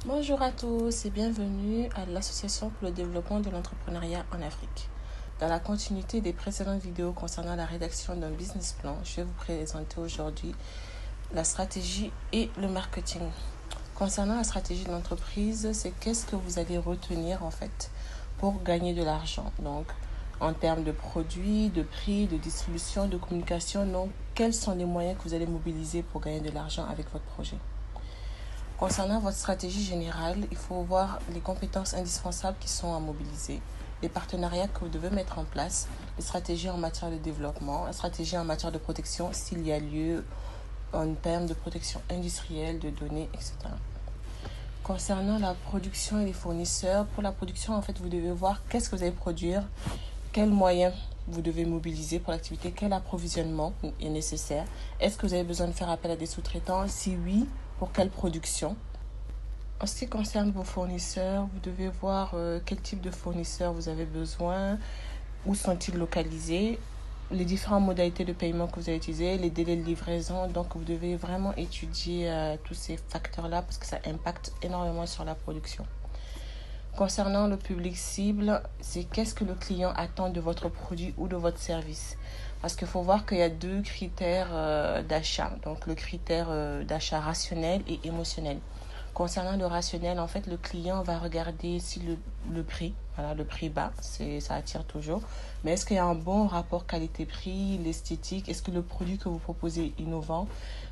Bonjour à tous et bienvenue à l'Association pour le développement de l'entrepreneuriat en Afrique. Dans la continuité des précédentes vidéos concernant la rédaction d'un business plan, je vais vous présenter aujourd'hui la stratégie et le marketing. Concernant la stratégie de l'entreprise, c'est qu'est-ce que vous allez retenir en fait pour gagner de l'argent. Donc, en termes de produits, de prix, de distribution, de communication, donc quels sont les moyens que vous allez mobiliser pour gagner de l'argent avec votre projet. Concernant votre stratégie générale, il faut voir les compétences indispensables qui sont à mobiliser, les partenariats que vous devez mettre en place, les stratégies en matière de développement, la stratégie en matière de protection s'il y a lieu en termes de protection industrielle, de données, etc. Concernant la production et les fournisseurs, pour la production, en fait, vous devez voir qu'est-ce que vous allez produire, quels moyens vous devez mobiliser pour l'activité, quel approvisionnement est nécessaire, est-ce que vous avez besoin de faire appel à des sous-traitants, si oui, pour quelle production. En ce qui concerne vos fournisseurs, vous devez voir quel type de fournisseurs vous avez besoin, où sont-ils localisés, les différentes modalités de paiement que vous allez utiliser, les délais de livraison. Donc, vous devez vraiment étudier tous ces facteurs-là parce que ça impacte énormément sur la production. Concernant le public cible, c'est qu'est-ce que le client attend de votre produit ou de votre service. Parce qu'il faut voir qu'il y a deux critères d'achat. Donc, le critère d'achat rationnel et émotionnel. Concernant le rationnel, en fait, le client va regarder si le prix, voilà, le prix bas, ça attire toujours. Mais est-ce qu'il y a un bon rapport qualité-prix, l'esthétique? Est-ce que le produit que vous proposez est innovant?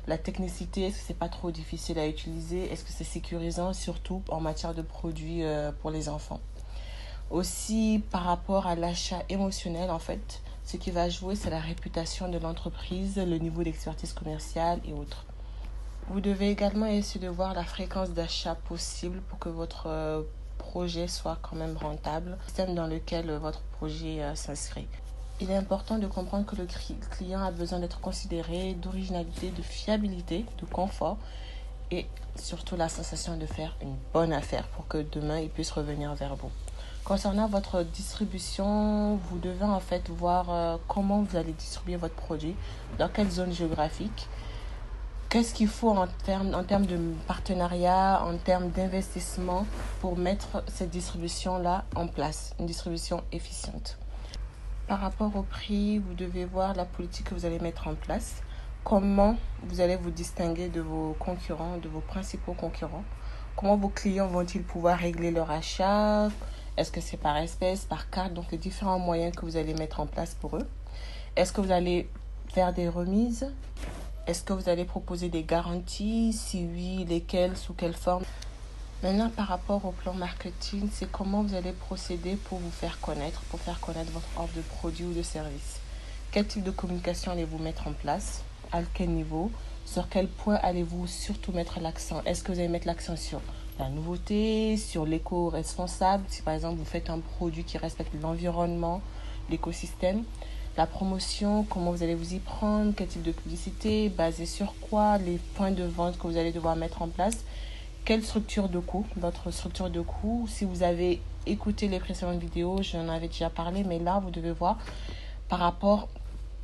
La technicité, est-ce que c'est pas trop difficile à utiliser? Est-ce que c'est sécurisant, surtout en matière de produits pour les enfants? Aussi, par rapport à l'achat émotionnel, en fait, ce qui va jouer, c'est la réputation de l'entreprise, le niveau d'expertise commerciale et autres. Vous devez également essayer de voir la fréquence d'achat possible pour que votre projet soit quand même rentable, le système dans lequel votre projet s'inscrit. Il est important de comprendre que le client a besoin d'être considéré, d'originalité, de fiabilité, de confort et surtout la sensation de faire une bonne affaire pour que demain il puisse revenir vers vous. Concernant votre distribution, vous devez en fait voir comment vous allez distribuer votre produit, dans quelle zone géographique. Qu'est-ce qu'il faut en termes de partenariat, en termes d'investissement pour mettre cette distribution-là en place, une distribution efficiente. Par rapport au prix, vous devez voir la politique que vous allez mettre en place, comment vous allez vous distinguer de vos concurrents, de vos principaux concurrents, comment vos clients vont-ils pouvoir régler leur achat, est-ce que c'est par espèce, par carte, donc les différents moyens que vous allez mettre en place pour eux. Est-ce que vous allez faire des remises? Est-ce que vous allez proposer des garanties? Si oui, lesquelles, sous quelle forme? Maintenant, par rapport au plan marketing, c'est comment vous allez procéder pour vous faire connaître, pour faire connaître votre offre de produit ou de service. Quel type de communication allez-vous mettre en place? À quel niveau? Sur quel point allez-vous surtout mettre l'accent? Est-ce que vous allez mettre l'accent sur la nouveauté, sur l'éco-responsable? Si par exemple vous faites un produit qui respecte l'environnement, l'écosystème. La promotion, comment vous allez vous y prendre, quel type de publicité, basé sur quoi, les points de vente que vous allez devoir mettre en place, quelle structure de coût, votre structure de coût. Si vous avez écouté les précédentes vidéos, j'en avais déjà parlé, mais là, vous devez voir par rapport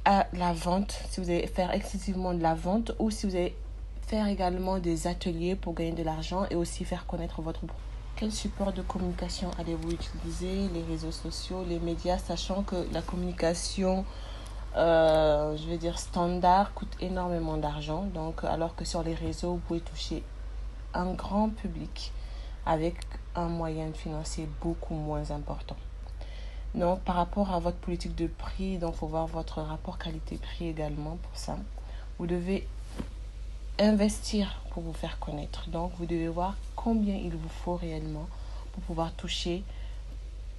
à la vente, si vous allez faire exclusivement de la vente ou si vous allez faire également des ateliers pour gagner de l'argent et aussi faire connaître votre produit. Quel support de communication allez-vous utiliser? Les réseaux sociaux, les médias, sachant que la communication, standard, coûte énormément d'argent. Donc, alors que sur les réseaux, vous pouvez toucher un grand public avec un moyen financier beaucoup moins important. Donc, par rapport à votre politique de prix, il faut voir votre rapport qualité-prix également pour ça. Vous devez investir pour vous faire connaître. Donc, vous devez voir combien il vous faut réellement pour pouvoir toucher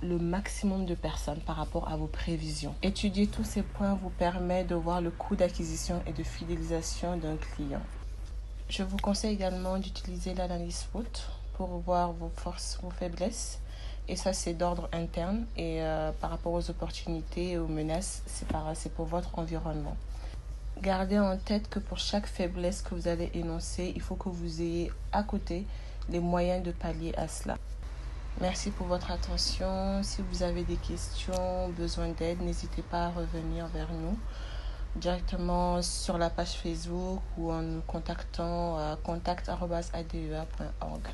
le maximum de personnes par rapport à vos prévisions. Étudier tous ces points vous permet de voir le coût d'acquisition et de fidélisation d'un client. Je vous conseille également d'utiliser l'analyse SWOT pour voir vos forces, vos faiblesses. Et ça, c'est d'ordre interne. Et par rapport aux opportunités et aux menaces, c'est pour votre environnement. Gardez en tête que pour chaque faiblesse que vous allez énoncer, il faut que vous ayez à côté les moyens de pallier à cela. Merci pour votre attention. Si vous avez des questions, besoin d'aide, n'hésitez pas à revenir vers nous directement sur la page Facebook ou en nous contactant à contact@adea.org.